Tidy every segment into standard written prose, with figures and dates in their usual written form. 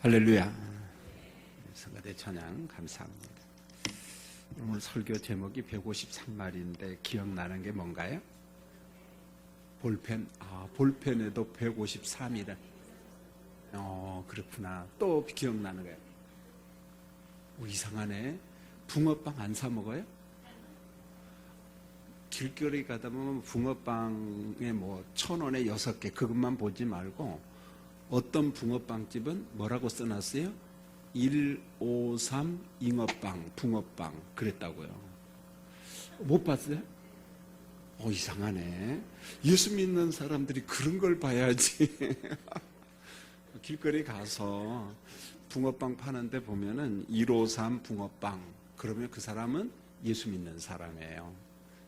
할렐루야. 성가대 찬양 감사합니다. 오늘 설교 제목이 153마리인데 기억나는 게 뭔가요? 볼펜. 볼펜에도 153이라. 그렇구나. 또 기억나는 거예요. 이상하네. 붕어빵 안 사 먹어요? 길거리 가다 보면 붕어빵에 1,000원에 6개 그것만 보지 말고 어떤 붕어빵집은 뭐라고 써놨어요? 153 잉어빵, 붕어빵 그랬다고요. 못 봤어요? 이상하네. 예수 믿는 사람들이 그런 걸 봐야지. 길거리 가서 붕어빵 파는데 보면은 153 붕어빵, 그러면 그 사람은 예수 믿는 사람이에요.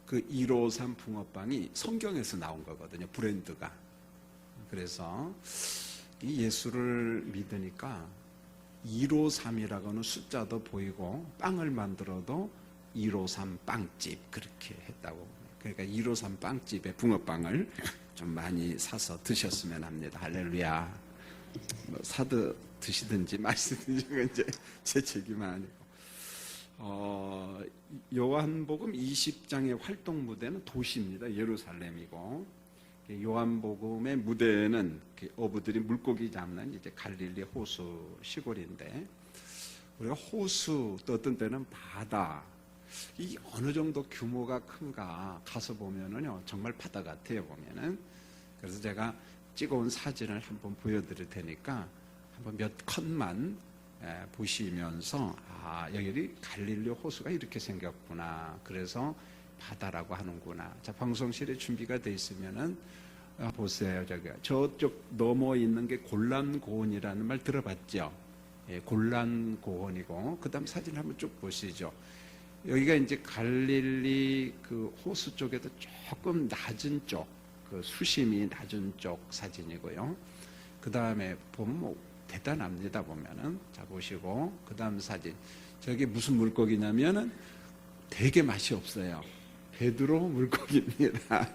그 153 붕어빵이 성경에서 나온 거거든요, 브랜드가. 그래서 이 예수를 믿으니까 153이라고 하는 숫자도 보이고 빵을 만들어도 153 빵집 그렇게 했다고. 그러니까 153 빵집에 붕어빵을 좀 많이 사서 드셨으면 합니다. 할렐루야. 사드 드시든지 마시든지 이제 제 책임은 아니고. 요한복음 20장의 활동 무대는 도시입니다. 예루살렘이고, 요한복음의 무대는 어부들이 물고기 잡는 이제 갈릴리 호수 시골인데, 우리가 호수 또 어떤 때는 바다, 이 어느 정도 규모가 큰가 가서 보면은요 정말 바다 같아요 보면은. 그래서 제가 찍어온 사진을 한번 보여드릴 테니까 한번 몇 컷만 보시면서 여기 갈릴리 호수가 이렇게 생겼구나, 그래서 바다라고 하는구나. 자, 방송실에 준비가 돼 있으면은 보세요. 저쪽 넘어 있는 게 골란고원이라는 말 들어봤죠? 예, 골란고원이고, 그 다음 사진 한번 쭉 보시죠. 여기가 이제 갈릴리 그 호수 쪽에도 조금 낮은 쪽, 그 수심이 낮은 쪽 사진이고요. 그 다음에 보면 대단합니다 보면은. 자, 보시고 그 다음 사진. 저게 무슨 물고기냐면은 되게 맛이 없어요. 베드로 물고기입니다.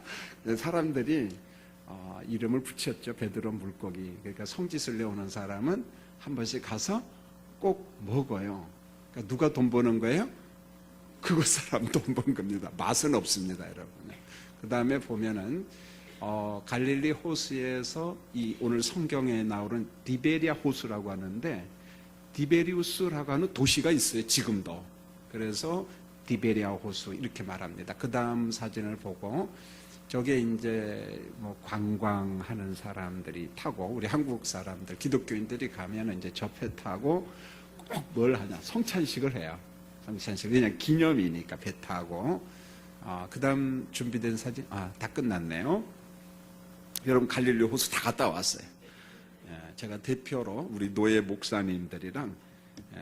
사람들이 이름을 붙였죠. 베드로 물고기. 그러니까 성짓을 내오는 사람은 한 번씩 가서 꼭 먹어요. 그러니까 누가 돈 버는 거예요? 그곳 사람 돈 번 겁니다. 맛은 없습니다, 여러분. 그 다음에 보면은 갈릴리 호수에서 이 오늘 성경에 나오는 디베리아 호수라고 하는데, 디베리우스라고 하는 도시가 있어요, 지금도. 그래서 디베리아 호수 이렇게 말합니다. 그 다음 사진을 보고, 저게 이제 관광하는 사람들이 타고, 우리 한국 사람들, 기독교인들이 가면 이제 저 배 타고 꼭 뭘 하냐? 성찬식을 해요. 성찬식. 그냥 기념이니까 배 타고. 그 다음 준비된 사진, 다 끝났네요. 여러분, 갈릴리 호수 다 갔다 왔어요. 제가 대표로 우리 노예 목사님들이랑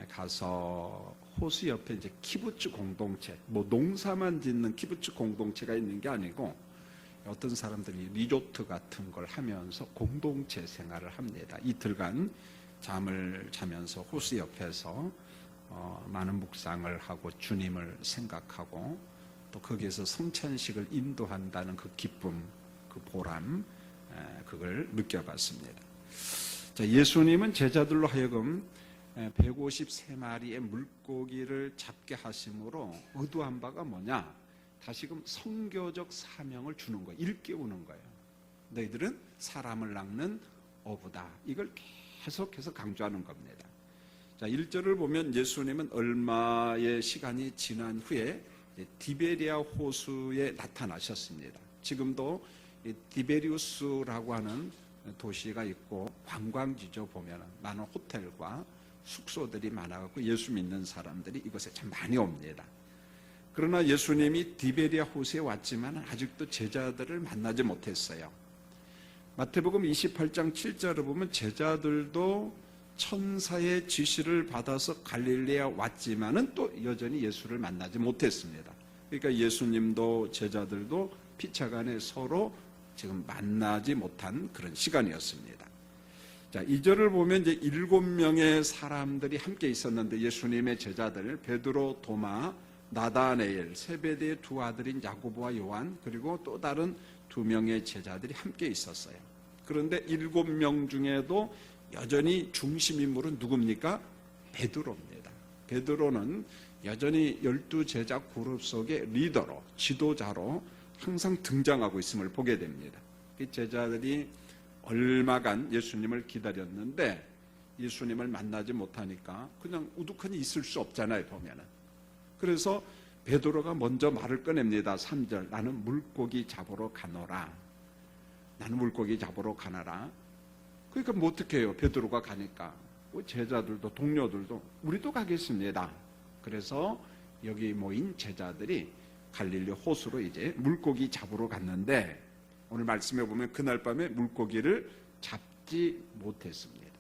가서 호수 옆에 이제 키부츠 공동체, 농사만 짓는 키부츠 공동체가 있는 게 아니고, 어떤 사람들이 리조트 같은 걸 하면서 공동체 생활을 합니다. 이틀간 잠을 자면서 호수 옆에서 많은 묵상을 하고 주님을 생각하고, 또 거기에서 성찬식을 인도한다는 그 기쁨, 그 보람, 그걸 느껴봤습니다. 자, 예수님은 제자들로 하여금 153마리의 물고기를 잡게 하심으로 의도한 바가 뭐냐? 다시금 선교적 사명을 주는 거예요. 일깨우는 거예요. 너희들은 사람을 낚는 어부다. 이걸 계속해서 강조하는 겁니다. 자, 1절을 보면 예수님은 얼마의 시간이 지난 후에 디베리아 호수에 나타나셨습니다. 지금도 디베리우스라고 하는 도시가 있고 관광지죠. 보면 많은 호텔과 숙소들이 많아갖고 예수 믿는 사람들이 이곳에 참 많이 옵니다. 그러나 예수님이 디베리아 호수에 왔지만 아직도 제자들을 만나지 못했어요. 마태복음 28장 7절을 보면 제자들도 천사의 지시를 받아서 갈릴리에 왔지만은 또 여전히 예수를 만나지 못했습니다. 그러니까 예수님도 제자들도 피차간에 서로 지금 만나지 못한 그런 시간이었습니다. 자, 2절을 보면 이제 7명의 사람들이 함께 있었는데, 예수님의 제자들 베드로, 도마, 나다네엘, 세베대의 두 아들인 야고보와 요한, 그리고 또 다른 2명의 제자들이 함께 있었어요. 그런데 7명 중에도 여전히 중심 인물은 누굽니까? 베드로입니다. 베드로는 여전히 12제자 그룹 속의 리더로, 지도자로 항상 등장하고 있음을 보게 됩니다. 이 제자들이 얼마간 예수님을 기다렸는데 예수님을 만나지 못하니까 그냥 우두커니 있을 수 없잖아요, 보면은. 그래서 베드로가 먼저 말을 꺼냅니다. 3절, 나는 물고기 잡으러 가노라. 나는 물고기 잡으러 가노라. 그러니까 뭐 어떻게 해요? 베드로가 가니까 제자들도 동료들도 우리도 가겠습니다. 그래서 여기 모인 제자들이 갈릴리 호수로 이제 물고기 잡으러 갔는데 오늘 말씀해 보면 그날 밤에 물고기를 잡지 못했습니다.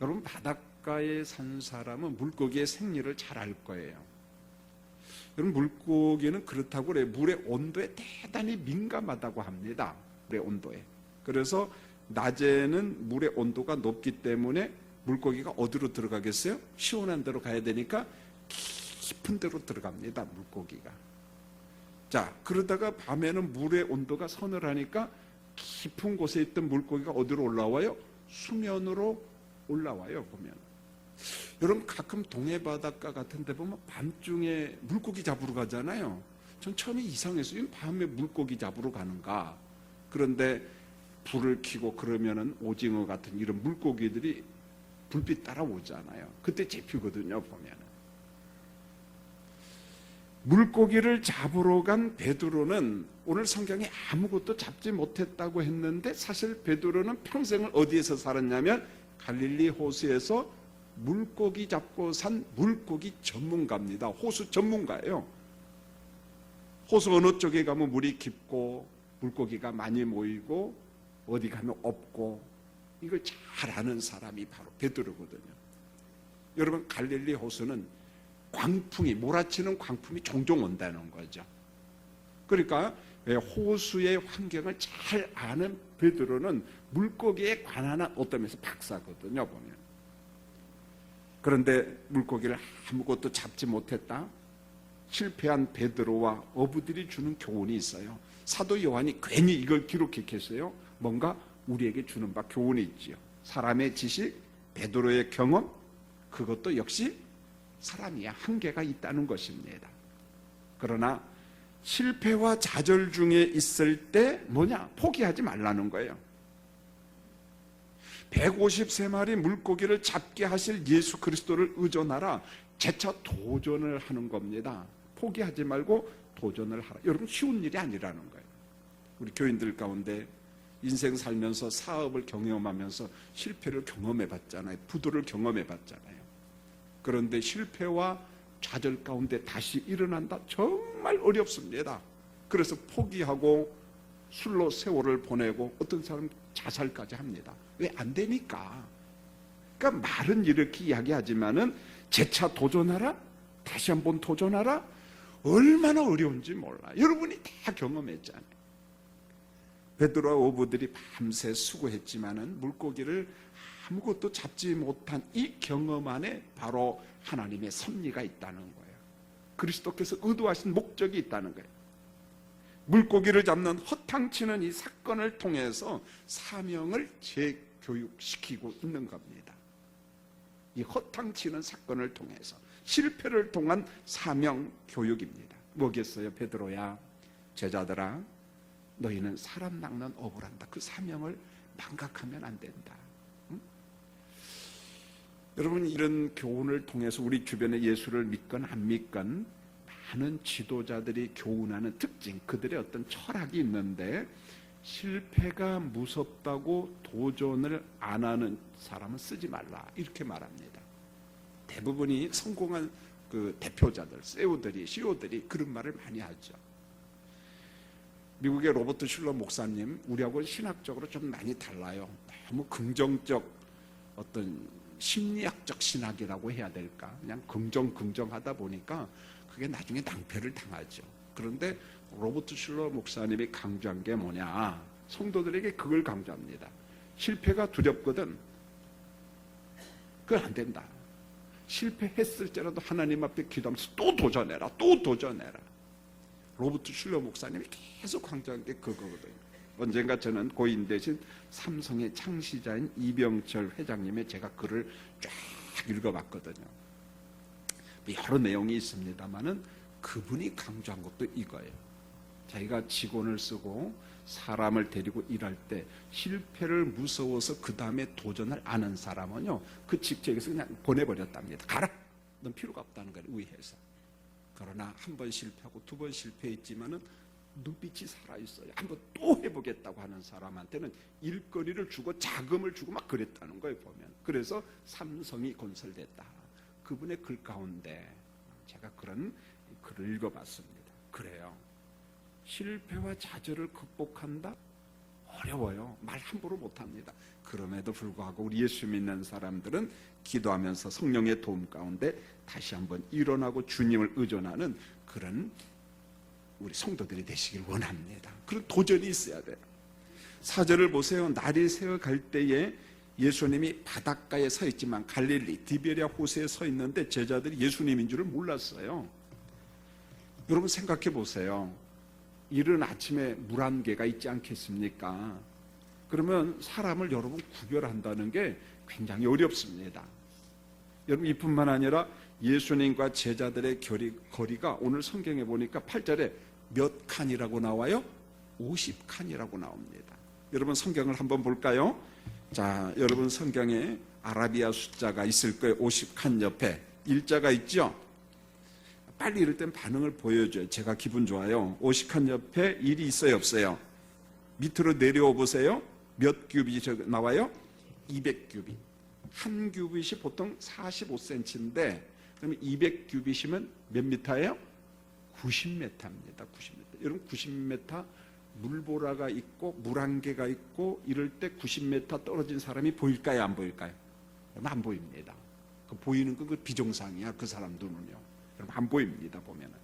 여러분, 바닷가에 산 사람은 물고기의 생리를 잘 알 거예요. 여러분, 물고기는 그렇다고 그래요. 물의 온도에 대단히 민감하다고 합니다. 물의 온도에. 그래서 낮에는 물의 온도가 높기 때문에 물고기가 어디로 들어가겠어요? 시원한 데로 가야 되니까 깊은 데로 들어갑니다, 물고기가. 자, 그러다가 밤에는 물의 온도가 서늘하니까 깊은 곳에 있던 물고기가 어디로 올라와요? 수면으로 올라와요, 보면. 여러분, 가끔 동해 바닷가 같은 데 보면 밤중에 물고기 잡으러 가잖아요. 전 처음에 이상했어요. 밤에 물고기 잡으러 가는가? 그런데 불을 켜고 그러면은 오징어 같은 이런 물고기들이 불빛 따라오잖아요. 그때 잡히거든요, 보면은. 물고기를 잡으러 간 베드로는 오늘 성경에 아무것도 잡지 못했다고 했는데 사실 베드로는 평생을 어디에서 살았냐면 갈릴리 호수에서 물고기 잡고 산 물고기 전문가입니다. 호수 전문가예요. 호수 어느 쪽에 가면 물이 깊고 물고기가 많이 모이고 어디 가면 없고 이걸 잘 아는 사람이 바로 베드로거든요. 여러분, 갈릴리 호수는 광풍이, 몰아치는 광풍이 종종 온다는 거죠. 그러니까 호수의 환경을 잘 아는 베드로는 물고기에 관한 어떤 면에서 박사거든요, 보면. 그런데 물고기를 아무것도 잡지 못했다. 실패한 베드로와 어부들이 주는 교훈이 있어요. 사도 요한이 괜히 이걸 기록했겠어요? 뭔가 우리에게 주는 바 교훈이 있지요. 사람의 지식, 베드로의 경험, 그것도 역시 사람이야 한계가 있다는 것입니다. 그러나 실패와 좌절 중에 있을 때 뭐냐? 포기하지 말라는 거예요. 153마리 물고기를 잡게 하실 예수 그리스도를 의존하라. 재차 도전을 하는 겁니다. 포기하지 말고 도전을 하라. 여러분, 쉬운 일이 아니라는 거예요. 우리 교인들 가운데 인생 살면서 사업을 경험하면서 실패를 경험해 봤잖아요. 부도를 경험해 봤잖아요. 그런데 실패와 좌절 가운데 다시 일어난다? 정말 어렵습니다. 그래서 포기하고 술로 세월을 보내고 어떤 사람은 자살까지 합니다. 왜? 안 되니까. 그러니까 말은 이렇게 이야기하지만은 재차 도전하라? 다시 한번 도전하라? 얼마나 어려운지 몰라. 여러분이 다 경험했잖아요. 베드로와 어부들이 밤새 수고했지만은 물고기를 아무것도 잡지 못한 이 경험 안에 바로 하나님의 섭리가 있다는 거예요. 그리스도께서 의도하신 목적이 있다는 거예요. 물고기를 잡는 허탕치는 이 사건을 통해서 사명을 재교육시키고 있는 겁니다. 이 허탕치는 사건을 통해서 실패를 통한 사명 교육입니다. 뭐겠어요? 베드로야, 제자들아, 너희는 사람 낚는 업을 한다. 그 사명을 망각하면 안 된다. 응? 여러분, 이런 교훈을 통해서 우리 주변에 예수를 믿건 안 믿건 많은 지도자들이 교훈하는 특징, 그들의 어떤 철학이 있는데, 실패가 무섭다고 도전을 안 하는 사람은 쓰지 말라, 이렇게 말합니다. 대부분이 성공한 그 대표자들, CEO들이 그런 말을 많이 하죠. 미국의 로버트 슐러 목사님, 우리하고 신학적으로 좀 많이 달라요. 너무 긍정적 어떤 심리학적 신학이라고 해야 될까? 그냥 긍정하다 보니까 그게 나중에 낭패를 당하죠. 그런데 로버트 슐러 목사님이 강조한 게 뭐냐? 성도들에게 그걸 강조합니다. 실패가 두렵거든. 그건 안 된다. 실패했을지라도 하나님 앞에 기도하면서 또 도전해라. 로버트 슐러 목사님이 계속 강조한 게 그거거든요. 언젠가 저는 고인 대신 삼성의 창시자인 이병철 회장님의 제가 글을 쫙 읽어봤거든요. 여러 내용이 있습니다만은 그분이 강조한 것도 이거예요. 자기가 직원을 쓰고 사람을 데리고 일할 때 실패를 무서워서 그 다음에 도전을 안 한 사람은요, 그 직책에서 그냥 보내버렸답니다. 가라! 넌 필요가 없다는 거예요, 우리 회사. 그러나 한 번 실패하고 두 번 실패했지만은 눈빛이 살아있어요. 한번 또 해보겠다고 하는 사람한테는 일거리를 주고 자금을 주고 막 그랬다는 거예요, 보면. 그래서 삼성이 건설됐다. 그분의 글 가운데 제가 그런 글을 읽어봤습니다. 그래요. 실패와 좌절을 극복한다? 어려워요. 말 함부로 못합니다. 그럼에도 불구하고 우리 예수 믿는 사람들은 기도하면서 성령의 도움 가운데 다시 한번 일어나고 주님을 의존하는 그런 우리 성도들이 되시길 원합니다. 그런 도전이 있어야 돼요. 4절을 보세요. 날이 새어갈 때에 예수님이 바닷가에 서 있지만 갈릴리 디베랴 호수에 서 있는데 제자들이 예수님인 줄을 몰랐어요. 여러분 생각해 보세요. 이른 아침에 물 한 개가 있지 않겠습니까? 그러면 사람을 여러분 구별한다는 게 굉장히 어렵습니다. 여러분 이뿐만 아니라 예수님과 제자들의 거리가 오늘 성경에 보니까 8절에 몇 칸이라고 나와요? 50칸이라고 나옵니다. 여러분 성경을 한번 볼까요? 자, 여러분 성경에 아라비아 숫자가 있을 거예요. 50칸 옆에 일자가 있죠? 빨리 이럴 땐 반응을 보여줘요. 제가 기분 좋아요. 50칸 옆에 1이 있어요, 없어요? 밑으로 내려와 보세요. 몇 큐빗이 나와요? 200큐빗. 한 큐빗이 보통 45cm인데 그러면 200큐빗이면 몇 미터예요? 90m입니다. 90m. 여러분 90m 물보라가 있고 물 한 개가 있고 이럴 때 90m 떨어진 사람이 보일까요? 안 보일까요? 안 보입니다. 그 보이는 건 그 비정상이야. 그 사람 눈은요. 그럼 안 보입니다. 보면은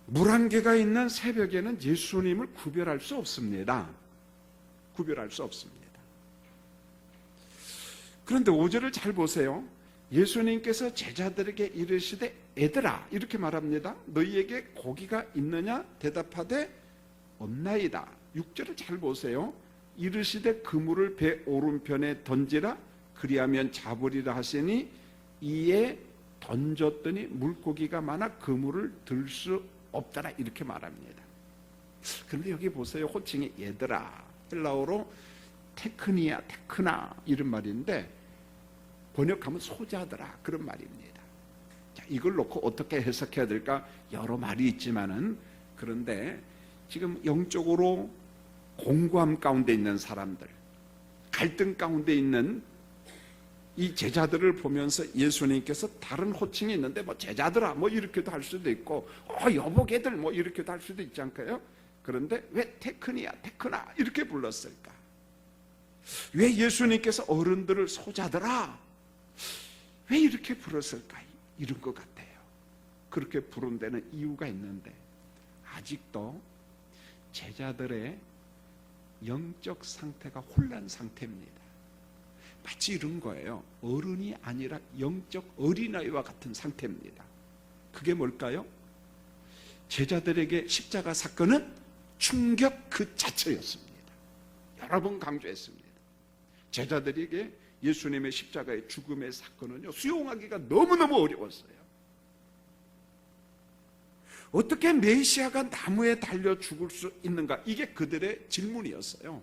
물 한 개가 있는 새벽에는 예수님을 구별할 수 없습니다. 구별할 수 없습니다. 그런데 5절을 잘 보세요. 예수님께서 제자들에게 이르시되 애들아 이렇게 말합니다. 너희에게 고기가 있느냐? 대답하되 없나이다. 6절을 잘 보세요. 이르시되 그물을 배 오른편에 던지라 그리하면 잡으리라 하시니 이에 던졌더니 물고기가 많아 그물을 들 수 없더라 이렇게 말합니다. 그런데 여기 보세요. 호칭이 얘들아, 헬라어로 테크니아, 테크나 이런 말인데 번역하면 소자들아 그런 말입니다. 자, 이걸 놓고 어떻게 해석해야 될까? 여러 말이 있지만은 그런데 지금 영적으로 공고함 가운데 있는 사람들, 갈등 가운데 있는 이 제자들을 보면서 예수님께서 다른 호칭이 있는데 뭐 제자들아 뭐 이렇게도 할 수도 있고 여보게들 뭐 이렇게도 할 수도 있지 않을까요? 그런데 왜 테크니아 테크나 이렇게 불렀을까? 왜 예수님께서 어른들을 소자들아 왜 이렇게 부르셨을까? 이런 것 같아요. 그렇게 부른 데는 이유가 있는데 아직도 제자들의 영적 상태가 혼란 상태입니다. 마치 이런 거예요. 어른이 아니라 영적 어린아이와 같은 상태입니다. 그게 뭘까요? 제자들에게 십자가 사건은 충격 그 자체였습니다. 여러 번 강조했습니다. 제자들에게 예수님의 십자가의 죽음의 사건은요, 수용하기가 너무너무 어려웠어요. 어떻게 메시아가 나무에 달려 죽을 수 있는가? 이게 그들의 질문이었어요.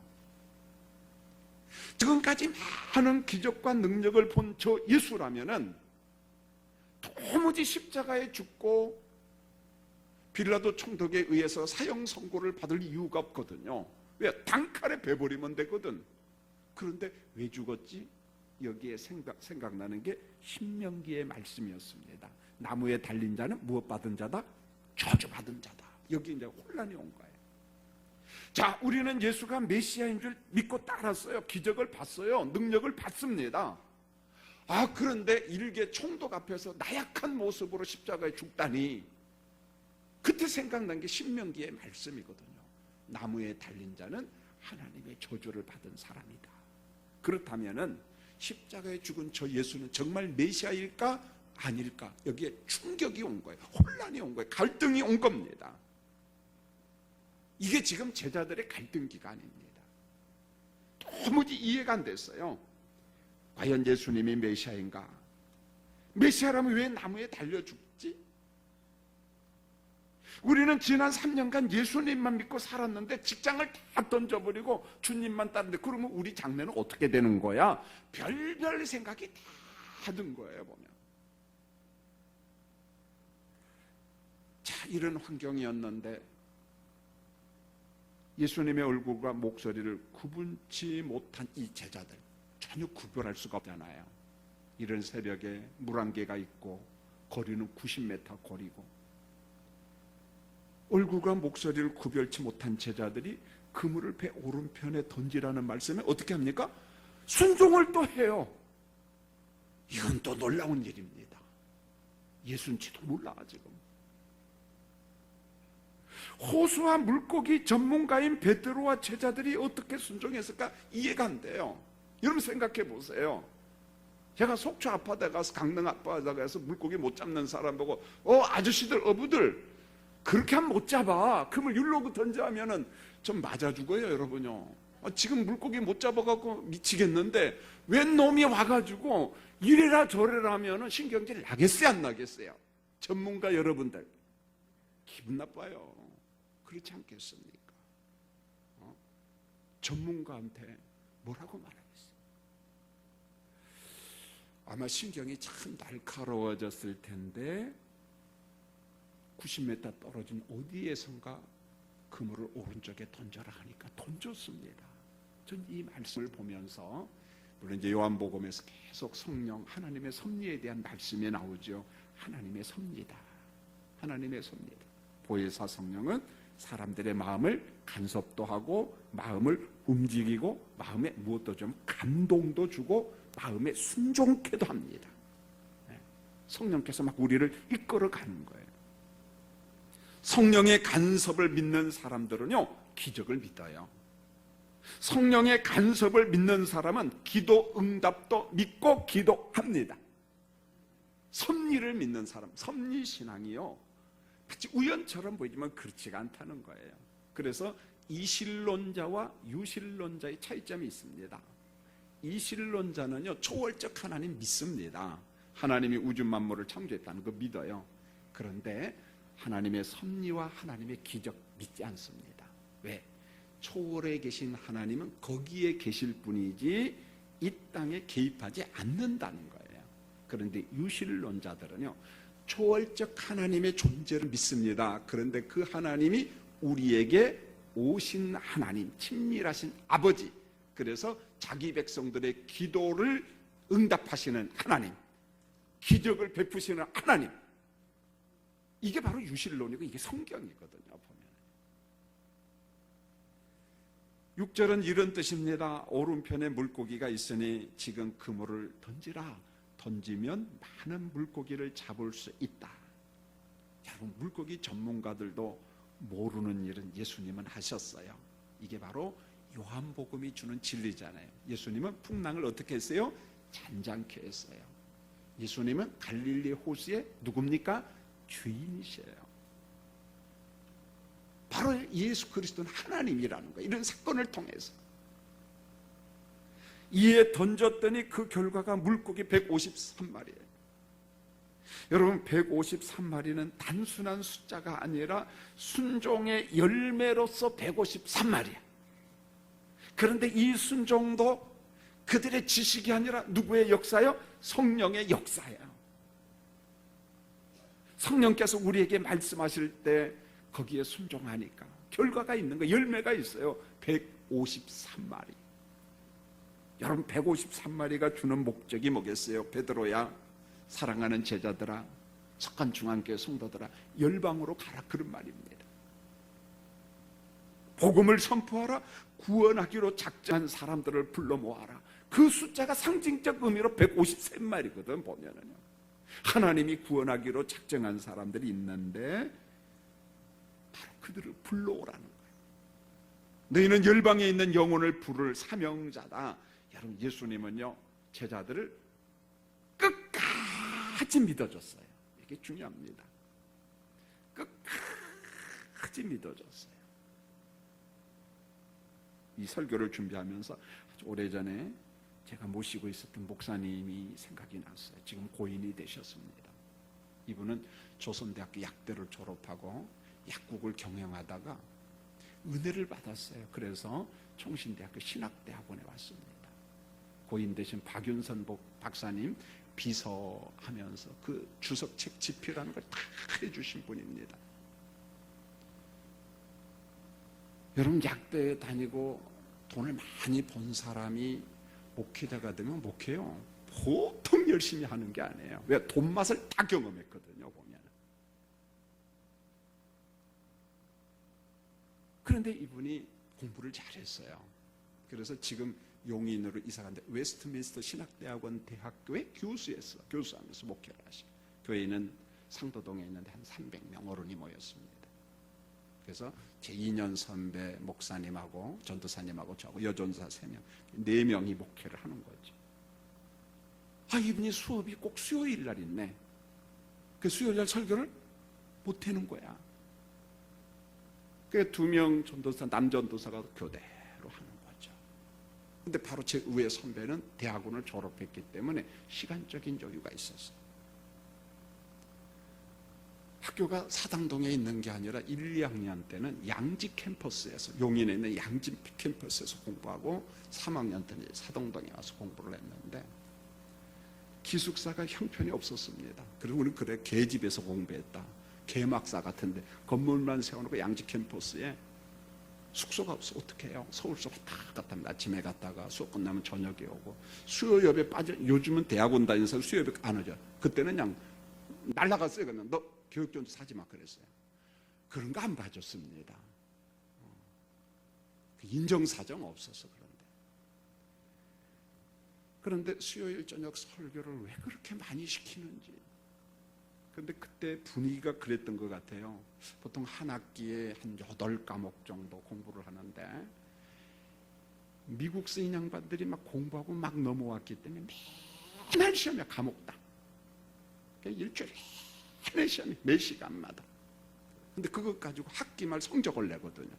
지금까지 많은 기적과 능력을 본 저 예수라면은 도무지 십자가에 죽고 빌라도 총독에 의해서 사형 선고를 받을 이유가 없거든요. 왜? 단칼에 베버리면 되거든. 그런데 왜 죽었지? 여기에 생각나는 게 신명기의 말씀이었습니다. 나무에 달린 자는 무엇 받은 자다? 저주받은 자다. 여기 이제 혼란이 온 거예요. 자, 우리는 예수가 메시아인 줄 믿고 따랐어요. 기적을 봤어요. 능력을 봤습니다. 그런데 일개 총독 앞에서 나약한 모습으로 십자가에 죽다니, 그때 생각난 게 신명기의 말씀이거든요. 나무에 달린 자는 하나님의 저주를 받은 사람이다. 그렇다면은 십자가에 죽은 저 예수는 정말 메시아일까 아닐까? 여기에 충격이 온 거예요. 혼란이 온 거예요. 갈등이 온 겁니다. 이게 지금 제자들의 갈등 기간입니다. 도무지 이해가 안 됐어요. 과연 예수님이 메시아인가? 메시아라면 왜 나무에 달려 죽지? 우리는 지난 3년간 예수님만 믿고 살았는데 직장을 다 던져버리고 주님만 따르는데 그러면 우리 장래는 어떻게 되는 거야? 별별 생각이 다 든 거예요, 보면. 자, 이런 환경이었는데 예수님의 얼굴과 목소리를 구분치 못한 이 제자들, 전혀 구별할 수가 없잖아요. 이런 새벽에 물안개가 있고 거리는 90m 거리고 얼굴과 목소리를 구별치 못한 제자들이 그물을 배 오른편에 던지라는 말씀에 어떻게 합니까? 순종을 또 해요. 이건 또 놀라운 일입니다. 예수인지도 몰라 지금. 호수와 물고기 전문가인 베드로와 제자들이 어떻게 순종했을까 이해가 안 돼요. 여러분 생각해 보세요. 제가 속초 앞바다에 가서 강릉 앞바다에 가서 물고기 못 잡는 사람 보고 아저씨들 어부들 그렇게 하면 못 잡아. 그물 율로 던져하면은 좀 맞아 죽어요, 여러분요. 지금 물고기 못 잡아갖고 미치겠는데 웬 놈이 와가지고 이래라 저래라 하면은 신경질 나겠어요, 안 나겠어요? 전문가 여러분들 기분 나빠요. 그렇지 않겠습니까? 전문가한테 뭐라고 말하겠어요? 아마 신경이 참 날카로워졌을 텐데 90m 떨어진 어디에선가 그물을 오른쪽에 던져라 하니까 던졌습니다. 전 이 말씀을 보면서 물론 이제 요한복음에서 계속 성령 하나님의 섭리에 대한 말씀이 나오죠. 하나님의 섭리다. 하나님의 섭리다. 보혜사 성령은 사람들의 마음을 간섭도 하고 마음을 움직이고 마음에 무엇도 좀 감동도 주고 마음에 순종케도 합니다. 성령께서 막 우리를 이끌어가는 거예요. 성령의 간섭을 믿는 사람들은요 기적을 믿어요. 성령의 간섭을 믿는 사람은 기도 응답도 믿고 기도합니다. 섭리를 믿는 사람, 섭리신앙이요 마치 우연처럼 보이지만 그렇지가 않다는 거예요. 그래서 이신론자와 유신론자의 차이점이 있습니다. 이신론자는요 초월적 하나님 믿습니다. 하나님이 우주 만물을 창조했다는 거 믿어요. 그런데 하나님의 섭리와 하나님의 기적 믿지 않습니다. 왜? 초월에 계신 하나님은 거기에 계실 뿐이지 이 땅에 개입하지 않는다는 거예요. 그런데 유신론자들은요 초월적 하나님의 존재를 믿습니다. 그런데 그 하나님이 우리에게 오신 하나님, 친밀하신 아버지, 그래서 자기 백성들의 기도를 응답하시는 하나님, 기적을 베푸시는 하나님, 이게 바로 유신론이고 이게 성경이거든요. 보면 6절은 이런 뜻입니다. 오른편에 물고기가 있으니 지금 그물을 던지라. 던지면 많은 물고기를 잡을 수 있다. 여러분 물고기 전문가들도 모르는 일은 예수님은 하셨어요. 이게 바로 요한복음이 주는 진리잖아요. 예수님은 풍랑을 어떻게 했어요? 잔잔케 했어요. 예수님은 갈릴리 호수의 누굽니까? 주인이세요. 바로 예수 그리스도는 하나님이라는 거예요. 이런 사건을 통해서 이에 던졌더니 그 결과가 물고기 153마리예요. 여러분 153마리는 단순한 숫자가 아니라 순종의 열매로서 153마리야. 그런데 이 순종도 그들의 지식이 아니라 누구의 역사요? 성령의 역사예요. 성령께서 우리에게 말씀하실 때 거기에 순종하니까 결과가 있는 거예요. 열매가 있어요. 153마리. 여러분 153마리가 주는 목적이 뭐겠어요? 베드로야, 사랑하는 제자들아, 석간 중앙교회 성도들아, 열방으로 가라, 그런 말입니다. 복음을 선포하라, 구원하기로 작정한 사람들을 불러 모아라. 그 숫자가 상징적 의미로 153마리거든 보면은요. 하나님이 구원하기로 작정한 사람들이 있는데 바로 그들을 불러오라는 거예요. 너희는 열방에 있는 영혼을 부를 사명자다. 여러분 예수님은요 제자들을 끝까지 믿어줬어요. 이게 중요합니다. 끝까지 믿어줬어요. 이 설교를 준비하면서 아주 오래전에 제가 모시고 있었던 목사님이 생각이 났어요. 지금 고인이 되셨습니다. 이분은 조선대학교 약대를 졸업하고 약국을 경영하다가 은혜를 받았어요. 그래서 총신대학교 신학대학원에 왔습니다. 고인 되신 박윤선 박사님 비서하면서 그 주석책 집필하는 걸 다 해주신 분입니다. 여러분, 약대에 다니고 돈을 많이 번 사람이 목회자가 되면 목회요 보통 열심히 하는 게 아니에요. 왜? 돈 맛을 다 경험했거든요. 보면. 그런데 이분이 공부를 잘했어요. 그래서 지금 용인으로 이사 갔는데 웨스트민스터 신학대학원 대학교의 교수하면서 목회를 하시고, 교회는 상도동에 있는데 한 300명 어른이 모였습니다. 그래서 제 2년 선배 목사님하고 전도사님하고 저하고 여전사 3명, 4명이 목회를 하는 거죠. 이분이 수업이 꼭 수요일 날 있네. 그 수요일 날 설교를 못 하는 거야. 그 2명 전도사, 남전도사가 교대로 하는 거죠. 근데 바로 제 위에 선배는 대학원을 졸업했기 때문에 시간적인 여유가 있었어요. 학교가 사당동에 있는 게 아니라 1, 2학년 때는 양지 캠퍼스에서, 용인에 있는 양지 캠퍼스에서 공부하고 3학년 때는 사당동에 와서 공부를 했는데 기숙사가 형편이 없었습니다. 그리고 우리는 그래 개집에서 공부했다. 개막사 같은데 건물만 세워놓고 양지 캠퍼스에 숙소가 없어. 어떻게 해요? 서울서 왔다 갔다 합니다. 아침에 갔다가 수업 끝나면 저녁에 오고, 수요일에 빠져. 요즘은 대학원 다니면서 수요일에 안 오죠. 그때는 그냥 날라갔어요. 그러면 너 교육전도 사지 마 그랬어요. 그런 거 안 봐줬습니다. 인정사정 없어서. 그런데 수요일 저녁 설교를 왜 그렇게 많이 시키는지. 그런데 그때 분위기가 그랬던 것 같아요. 보통 한 학기에 한 8과목 정도 공부를 하는데 미국 쓰인 양반들이 막 공부하고 막 넘어왔기 때문에 맨날 시험에 과목당. 일주일에 맨날 시험에 몇 시간마다. 근데 그것 가지고 학기 말 성적을 내거든요.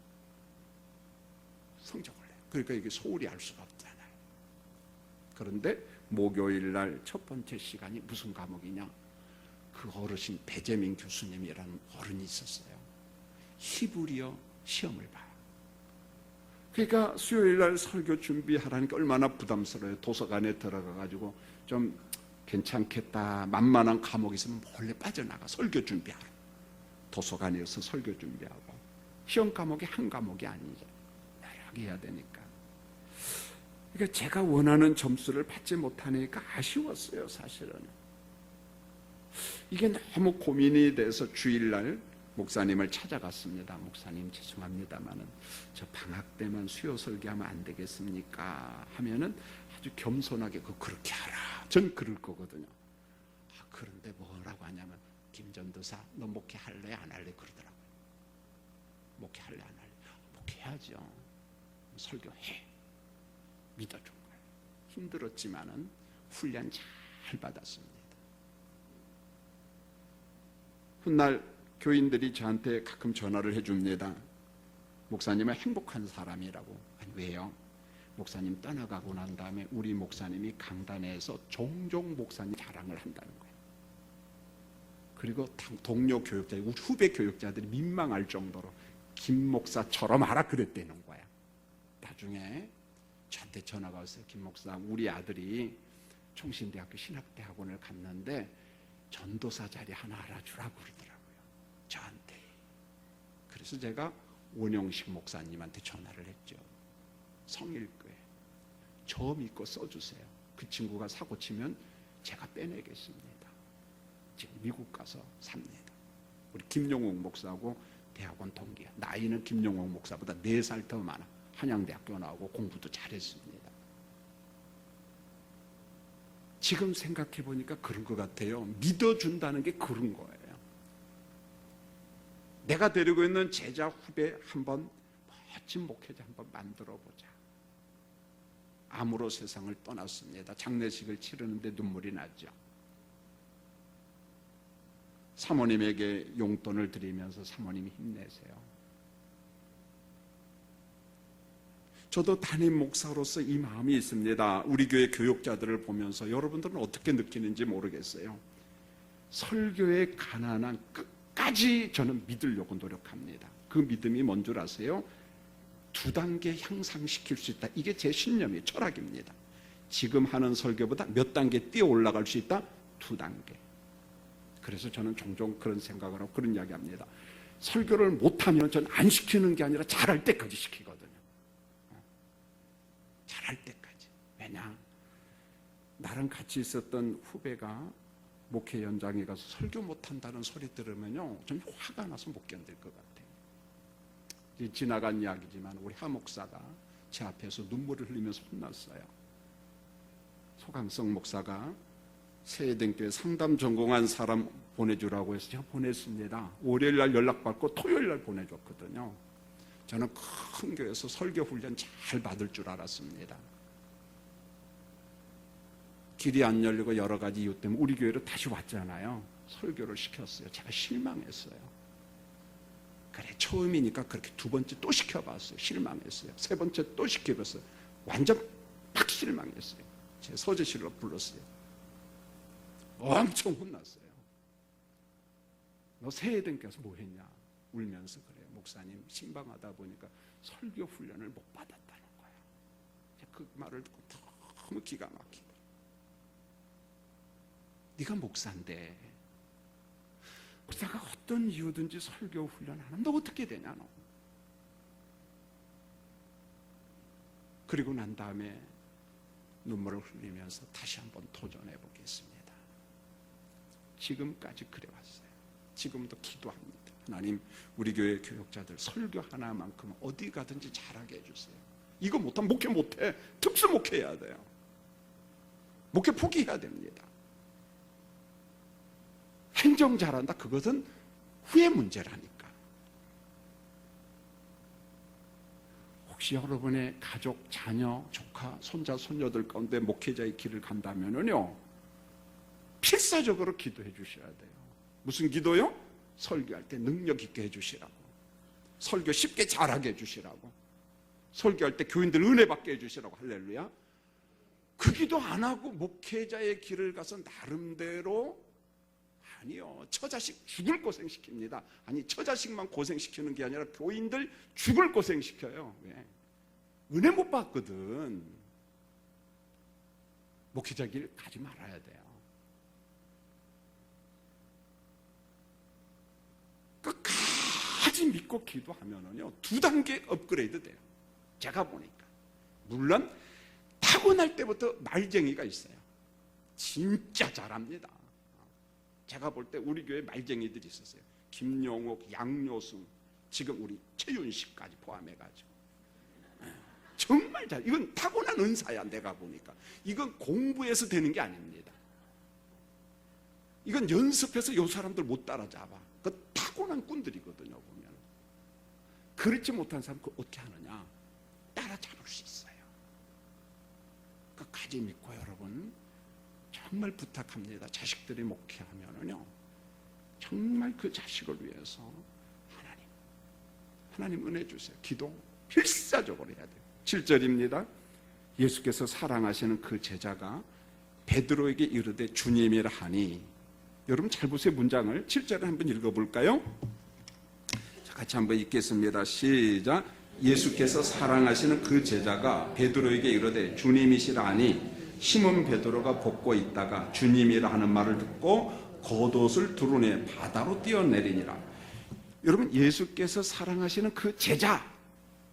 성적을 내요. 그러니까 이게 소홀히 할 수가 없잖아요. 그런데 목요일 날 첫 번째 시간이 무슨 과목이냐? 그 어르신 배재민 교수님이라는 어른이 있었어요. 히브리어 시험을 봐요. 그러니까 수요일 날 설교 준비하라니까 얼마나 부담스러워요. 도서관에 들어가가지고 좀 괜찮겠다, 만만한 과목이 있으면 몰래 빠져나가 설교 준비하러. 도서관에서 설교 준비하고. 시험 과목이 한 과목이 아니죠. 여러 개 해야 되니까. 그러니까 제가 원하는 점수를 받지 못하니까 아쉬웠어요, 사실은. 이게 너무 고민이 돼서 주일날 목사님을 찾아갔습니다. 목사님 죄송합니다만은 저 방학 때만 수요 설교하면 안 되겠습니까? 하면은 아주 겸손하게 그렇게 하라. 전 그럴 거거든요. 그런데 뭐라고 하냐면 김전도사 너 목회할래 안 할래 그러더라고요. 목회할래 안 할래? 목회해야죠. 설교해. 믿어준 거예요. 힘들었지만은 훈련 잘 받았습니다. 훗날 교인들이 저한테 가끔 전화를 해줍니다. 목사님은 행복한 사람이라고. 아니, 왜요? 목사님 떠나가고 난 다음에 우리 목사님이 강단에서 종종 목사님 자랑을 한다는 거예요. 그리고 동료 교육자, 우리 후배 교육자들이 민망할 정도로 김 목사처럼 하라 그랬다는 거야. 나중에 저한테 전화가 왔어요. 김 목사, 우리 아들이 총신대학교 신학대학원을 갔는데 전도사 자리 하나 알아주라고 그러더라고요. 저한테. 그래서 제가 원영식 목사님한테 전화를 했죠. 성일교회. 저 믿고 써주세요. 그 친구가 사고 치면 제가 빼내겠습니다. 지금 미국 가서 삽니다. 우리 김용옥 목사하고 대학원 동기야. 나이는 김용옥 목사보다 4살 더 많아. 한양대학교 나오고 공부도 잘했습니다. 지금 생각해 보니까 그런 것 같아요. 믿어준다는 게 그런 거예요. 내가 데리고 있는 제자 후배 한번 멋진 목회자 한번 만들어 보자. 암으로 세상을 떠났습니다. 장례식을 치르는데 눈물이 나죠. 사모님에게 용돈을 드리면서 사모님이 힘내세요. 저도 담임 목사로서 이 마음이 있습니다. 우리 교회 교육자들을 보면서 여러분들은 어떻게 느끼는지 모르겠어요. 설교의 가난한 끝까지 저는 믿으려고 노력합니다. 그 믿음이 뭔 줄 아세요? 2단계 향상시킬 수 있다. 이게 제 신념이에요. 철학입니다. 지금 하는 설교보다 몇 단계 뛰어 올라갈 수 있다? 2단계. 그래서 저는 종종 그런 생각을 하고 그런 이야기 합니다. 설교를 못하면 저는 안 시키는 게 아니라 잘할 때까지 시키거든요. 잘할 때까지. 왜냐? 나랑 같이 있었던 후배가 목회 현장에 가서 설교 못한다는 소리 들으면요, 좀 화가 나서 못 견딜 것 같아요. 지나간 이야기지만 우리 하 목사가 제 앞에서 눈물을 흘리면서 혼났어요. 소강성 목사가 세대교회 상담 전공한 사람 보내주라고 해서 제가 보냈습니다. 월요일날 연락받고 토요일날 보내줬거든요. 저는 큰 교회에서 설교 훈련 잘 받을 줄 알았습니다. 길이 안 열리고 여러 가지 이유 때문에 우리 교회로 다시 왔잖아요. 설교를 시켰어요. 제가 실망했어요. 그래, 처음이니까 그렇게 2번째 또 시켜봤어요. 실망했어요. 3번째 또 시켜봤어요. 완전 팍 실망했어요. 제 서재실로 불렀어요. 엄청 혼났어요. 너 새해등께서 뭐 했냐? 울면서 그래요. 목사님, 신방하다 보니까 설교 훈련을 못 받았다는 거예요. 그 말을 듣고 너무 기가 막히고. 네가 목사인데 목사가 어떤 이유든지 설교 훈련 안 하면 너 어떻게 되냐 너. 그리고 난 다음에 눈물을 흘리면서 다시 한번 도전해 보겠습니다. 지금까지 그래왔어요. 지금도 기도합니다. 하나님, 우리 교회 교육자들 설교 하나만큼 어디 가든지 잘하게 해주세요. 이거 못하면 목회 못해. 특수 목회해야 돼요. 목회 포기해야 됩니다. 행정 잘한다, 그것은 후의 문제라니까. 혹시 여러분의 가족, 자녀, 조카, 손자, 손녀들 가운데 목회자의 길을 간다면요, 필사적으로 기도해 주셔야 돼요. 무슨 기도요? 설교할 때 능력 있게 해주시라고, 설교 쉽게 잘하게 해주시라고, 설교할 때 교인들 은혜 받게 해주시라고. 할렐루야. 그 기도 안 하고 목회자의 길을 가서 나름대로, 아니요, 처자식 죽을 고생시킵니다. 아니, 처자식만 고생시키는 게 아니라 교인들 죽을 고생시켜요. 왜? 은혜 못 받거든. 목회자 길 가지 말아야 돼요. 끝까지 믿고 기도하면은요, 2단계 업그레이드 돼요. 제가 보니까. 물론 타고날 때부터 말쟁이가 있어요. 진짜 잘합니다. 제가 볼 때 우리 교회 말쟁이들이 있었어요. 김용옥, 양요승, 지금 우리 최윤식까지 포함해가지고 정말 잘. 이건 타고난 은사야. 내가 보니까 이건 공부해서 되는 게 아닙니다. 이건 연습해서 요 사람들 못 따라잡아. 그 타고난 꾼들이거든요. 보면 그렇지 못한 사람 그 어떻게 하느냐? 따라잡을 수 있어요. 끝까지 믿고 여러분 정말 부탁합니다. 자식들이 목회하면은요, 정말 그 자식을 위해서 하나님 은혜 주세요. 기도 필사적으로 해야 돼요. 7절입니다. 예수께서 사랑하시는 그 제자가 베드로에게 이르되 주님이라 하니. 여러분 잘 보세요. 문장을 7절을 한번 읽어볼까요? 자, 같이 한번 읽겠습니다. 시작. 예수께서 사랑하시는 그 제자가 베드로에게 이르되 주님이시라 하니 시몬 베드로가 벗고 있다가 주님이라 하는 말을 듣고 겉옷을 두루내 바다로 뛰어내리니라. 여러분, 예수께서 사랑하시는 그 제자,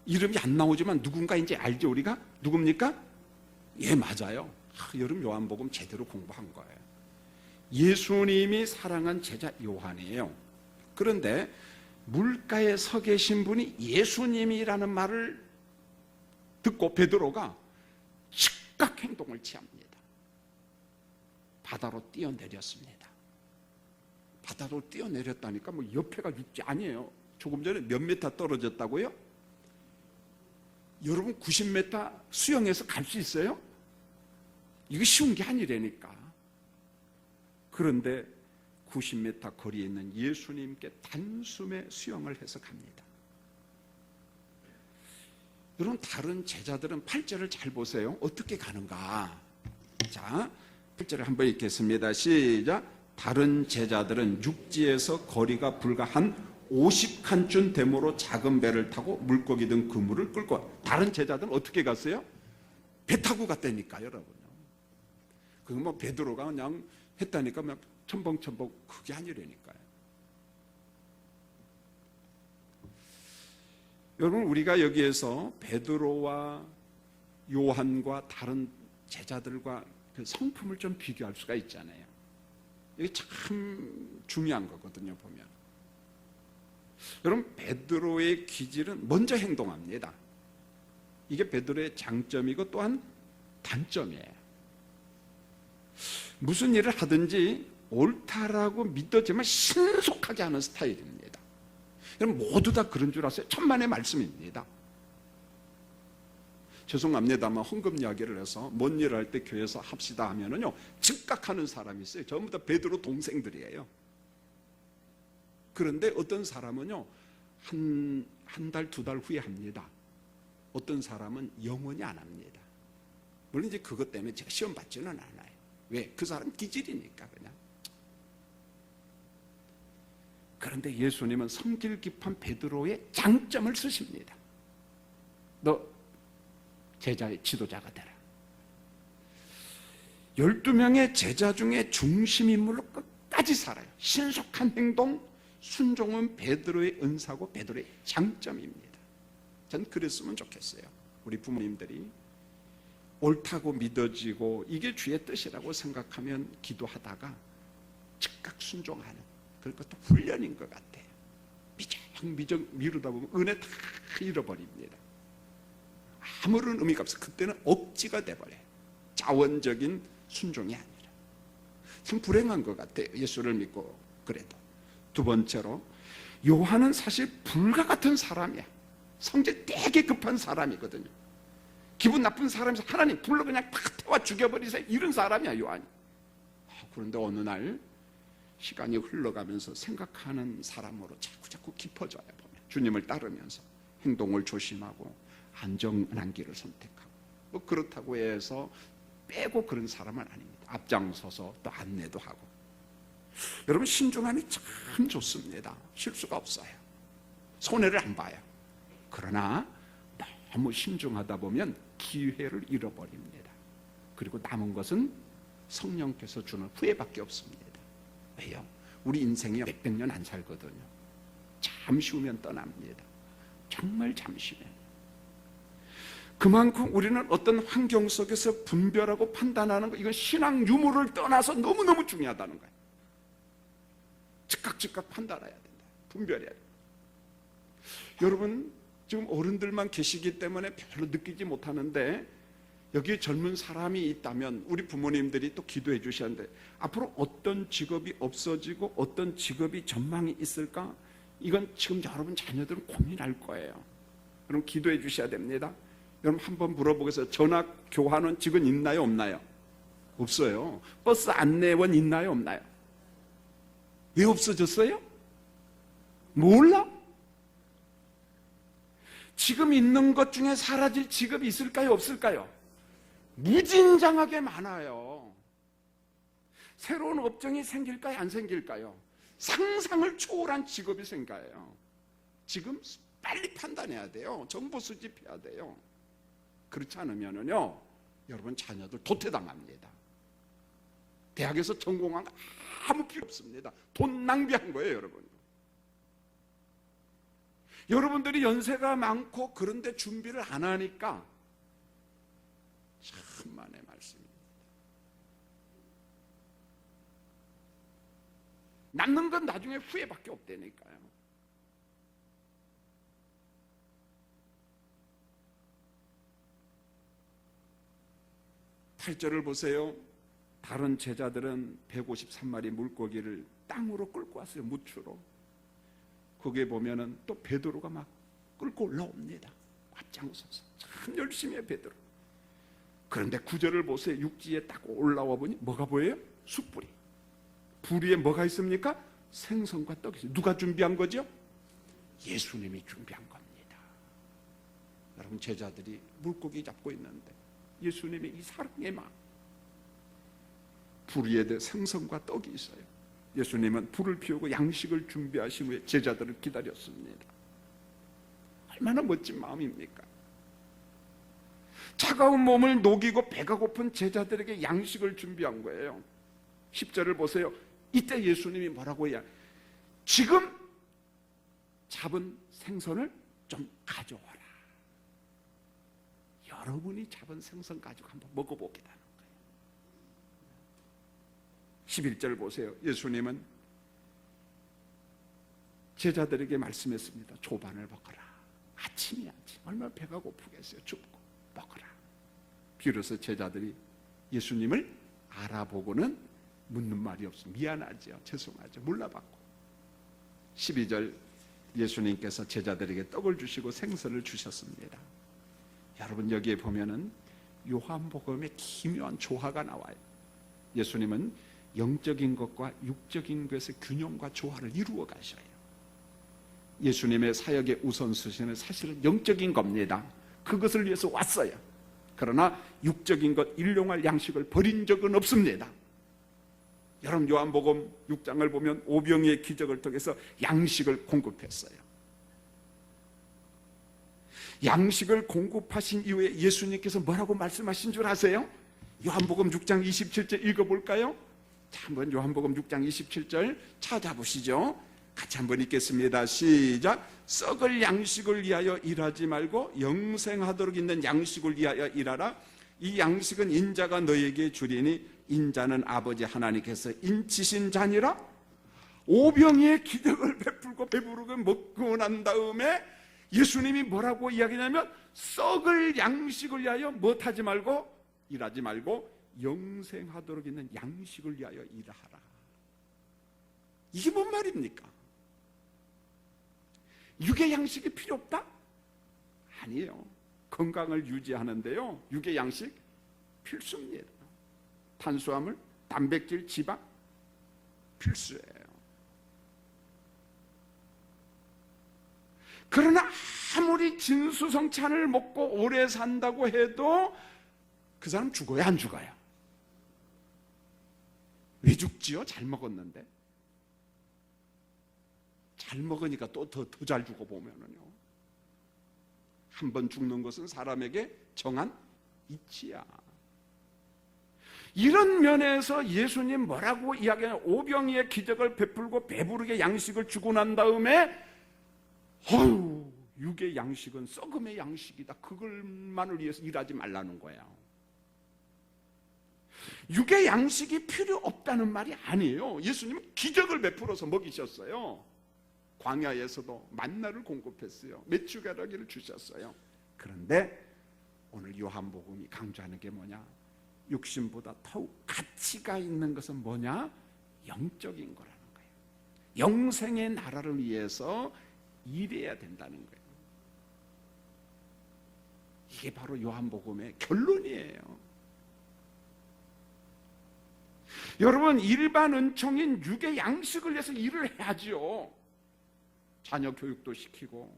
이름이 안 나오지만 누군가 이제 알죠? 우리가? 누굽니까? 예, 맞아요. 여러분 요한복음 제대로 공부한 거예요. 예수님이 사랑한 제자 요한이에요. 그런데 물가에 서 계신 분이 예수님이라는 말을 듣고 베드로가 즉각 행동을 취합니다. 바다로 뛰어내렸습니다. 바다로 뛰어내렸다니까 뭐 옆에가 육지 아니에요. 조금 전에 몇 미터 떨어졌다고요? 여러분 90m 수영해서 갈 수 있어요? 이거 쉬운 게 아니라니까. 그런데 90m 거리에 있는 예수님께 단숨에 수영을 해서 갑니다. 여러분, 다른 제자들은 8절을 잘 보세요. 어떻게 가는가? 자, 8절을 한번 읽겠습니다. 시작. 다른 제자들은 육지에서 거리가 불과 한 50칸쯤 되므로 작은 배를 타고 물고기 등 그물을 끌고, 다른 제자들은 어떻게 갔어요? 배 타고 갔다니까, 여러분. 그거 뭐 베드로가 그냥 했다니까 막 첨벙첨벙 그게 아니라니까요. 여러분, 우리가 여기에서 베드로와 요한과 다른 제자들과 그 성품을 좀 비교할 수가 있잖아요. 이게 참 중요한 거거든요, 보면. 여러분, 베드로의 기질은 먼저 행동합니다. 이게 베드로의 장점이고 또한 단점이에요. 무슨 일을 하든지 옳다라고 믿어지만 신속하게 하는 스타일입니다. 여러분, 모두 다 그런 줄 아세요? 천만의 말씀입니다. 죄송합니다만 헌금 이야기를 해서 뭔 일을 할 때 교회에서 합시다 하면은요, 즉각 하는 사람이 있어요. 전부 다 베드로 동생들이에요. 그런데 어떤 사람은요, 한 달, 두 달 후에 합니다. 어떤 사람은 영원히 안 합니다. 물론 이제 그것 때문에 제가 시험 받지는 않아요. 왜? 그 사람 기질이니까 그냥. 그런데 예수님은 성질 깊은 베드로의 장점을 쓰십니다. 너 제자의 지도자가 되라. 12명의 제자 중에 중심인물로 끝까지 살아요. 신속한 행동, 순종은 베드로의 은사고 베드로의 장점입니다. 전 그랬으면 좋겠어요. 우리 부모님들이 옳다고 믿어지고 이게 주의 뜻이라고 생각하면 기도하다가 즉각 순종하는, 그것도 훈련인 것 같아요. 미적 미루다 보면 은혜 다 잃어버립니다. 아무런 의미가 없어. 그때는 억지가 돼버려요. 자원적인 순종이 아니라. 참 불행한 것 같아요, 예수를 믿고 그래도. 두 번째로, 요한은 사실 불과 같은 사람이야. 성질 되게 급한 사람이거든요. 기분 나쁜 사람에서 하나님 불러 그냥 팍 태워 죽여버리세요, 이런 사람이야, 요한이. 그런데 어느 날 시간이 흘러가면서 생각하는 사람으로 자꾸 깊어져요. 보면 주님을 따르면서 행동을 조심하고 안전한 길을 선택하고, 뭐 그렇다고 해서 빼고 그런 사람은 아닙니다. 앞장서서 또 안내도 하고. 여러분, 신중함이 참 좋습니다. 실수가 없어요. 손해를 안 봐요. 그러나 너무 신중하다 보면 기회를 잃어버립니다. 그리고 남은 것은 성령께서 주는 후회밖에 없습니다. 왜요? 우리 인생이 몇백 년 안 살거든요. 잠시 후면 떠납니다. 정말 잠시 후면. 그만큼 우리는 어떤 환경 속에서 분별하고 판단하는 것, 이건 신앙 유무를 떠나서 너무너무 중요하다는 거예요. 즉각 판단해야 된다. 분별해야 된다. 여러분, 지금 어른들만 계시기 때문에 별로 느끼지 못하는데, 여기에 젊은 사람이 있다면 우리 부모님들이 또 기도해 주셨는데, 앞으로 어떤 직업이 없어지고 어떤 직업이 전망이 있을까? 이건 지금 여러분 자녀들은 고민할 거예요. 여러분 기도해 주셔야 됩니다. 여러분 한번 물어보겠어요. 전화 교환원 직원 있나요, 없나요? 없어요. 버스 안내원 있나요, 없나요? 왜 없어졌어요? 몰라? 지금 있는 것 중에 사라질 직업이 있을까요, 없을까요? 무진장하게 많아요. 새로운 업종이 생길까요, 안 생길까요? 상상을 초월한 직업이 생겨요. 지금 빨리 판단해야 돼요. 정보 수집해야 돼요. 그렇지 않으면요, 여러분 자녀들 도태당합니다. 대학에서 전공한 거 아무 필요 없습니다. 돈 낭비한 거예요, 여러분. 여러분들이 연세가 많고 그런데 준비를 안 하니까 천만의 말씀입니다. 남는 건 나중에 후회밖에 없다니까요. 팔절을 보세요. 다른 제자들은 153마리 물고기를 땅으로 끌고 왔어요. 무추로. 거기에 보면은 또 베드로가 막 끌고 올라옵니다. 앞장서서 참 열심히 해, 베드로. 그런데 9절을 보세요. 육지에 딱 올라와 보니 뭐가 보여요? 숯불이. 불 위에 뭐가 있습니까? 생선과 떡이 있어요. 누가 준비한 거죠? 예수님이 준비한 겁니다. 여러분, 제자들이 물고기 잡고 있는데 예수님의 이 사랑의 마음, 불 위에 생선과 떡이 있어요. 예수님은 불을 피우고 양식을 준비하신 후에 제자들을 기다렸습니다. 얼마나 멋진 마음입니까? 차가운 몸을 녹이고 배가 고픈 제자들에게 양식을 준비한 거예요. 10절을 보세요. 이때 예수님이 뭐라고 해야, 지금 잡은 생선을 좀 가져와라. 여러분이 잡은 생선 가지고 한번 먹어보겠다는 거예요. 11절 보세요. 예수님은 제자들에게 말씀했습니다. 조반을 먹어라. 아침이 얼마나 배가 고프겠어요. 춥고 먹어라. 비로소 제자들이 예수님을 알아보고는 묻는 말이 없습니다. 미안하죠. 죄송하죠. 몰라봤고. 12절 예수님께서 제자들에게 떡을 주시고 생선을 주셨습니다. 여러분, 여기에 보면은 요한복음의 기묘한 조화가 나와요. 예수님은 영적인 것과 육적인 것의 균형과 조화를 이루어 가셔요. 예수님의 사역의 우선순위는 사실은 영적인 겁니다. 그것을 위해서 왔어요. 그러나 육적인 것, 일용할 양식을 버린 적은 없습니다. 여러분, 요한복음 6장을 보면 오병이의 기적을 통해서 양식을 공급했어요. 양식을 공급하신 이후에 예수님께서 뭐라고 말씀하신 줄 아세요? 요한복음 6장 27절 읽어볼까요? 자, 한번 요한복음 6장 27절 찾아보시죠. 같이 한번 읽겠습니다. 시작. 썩을 양식을 위하여 일하지 말고 영생하도록 있는 양식을 위하여 일하라. 이 양식은 인자가 너에게 주리니 인자는 아버지 하나님께서 인치신 자니라. 오병이의 기적을 베풀고 배부르게 먹고 난 다음에 예수님이 뭐라고 이야기냐면, 썩을 양식을 위하여 못하지 말고 일하지 말고 영생하도록 있는 양식을 위하여 일하라. 이게 뭔 말입니까? 육의 양식이 필요 없다? 아니에요. 건강을 유지하는데요, 육의 양식 필수입니다. 탄수화물, 단백질, 지방 필수예요. 그러나 아무리 진수성찬을 먹고 오래 산다고 해도 그 사람 죽어요, 안 죽어요? 왜 죽지요? 잘 먹었는데. 잘 먹으니까 또 더 잘 죽어 보면은요. 한 번 죽는 것은 사람에게 정한 이치야. 이런 면에서 예수님 뭐라고 이야기하냐, 오병이의 기적을 베풀고 배부르게 양식을 주고 난 다음에 육의 양식은 썩음의 양식이다. 그걸만을 위해서 일하지 말라는 거야. 육의 양식이 필요 없다는 말이 아니에요. 예수님은 기적을 베풀어서 먹이셨어요. 광야에서도 만나를 공급했어요. 메추가라기를 주셨어요. 그런데 오늘 요한복음이 강조하는 게 뭐냐? 육신보다 더욱 가치가 있는 것은 뭐냐? 영적인 거라는 거예요. 영생의 나라를 위해서 일해야 된다는 거예요. 이게 바로 요한복음의 결론이에요. 여러분, 일반 은총인 육의 양식을 위해서 일을 해야죠. 자녀 교육도 시키고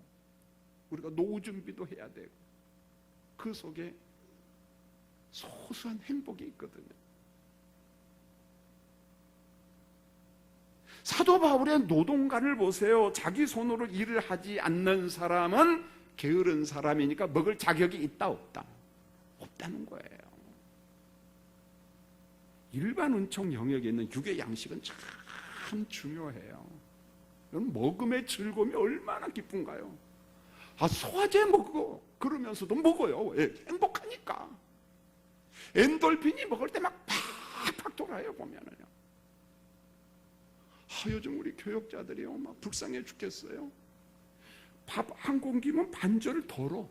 우리가 노후 준비도 해야 되고 그 속에 소소한 행복이 있거든요. 사도 바울의 노동관을 보세요. 자기 손으로 일을 하지 않는 사람은 게으른 사람이니까 먹을 자격이 있다 없다? 없다는 거예요. 일반 은총 영역에 있는 육의 양식은 참 중요해요. 여러분, 먹음의 즐거움이 얼마나 기쁜가요? 소화제 먹어. 그러면서도 먹어요. 왜? 행복하니까. 엔돌핀이 먹을 때 막 팍팍 돌아요, 보면은요. 요즘 우리 교역자들이요, 막 불쌍해 죽겠어요. 밥 한 공기면 반절을 덜어.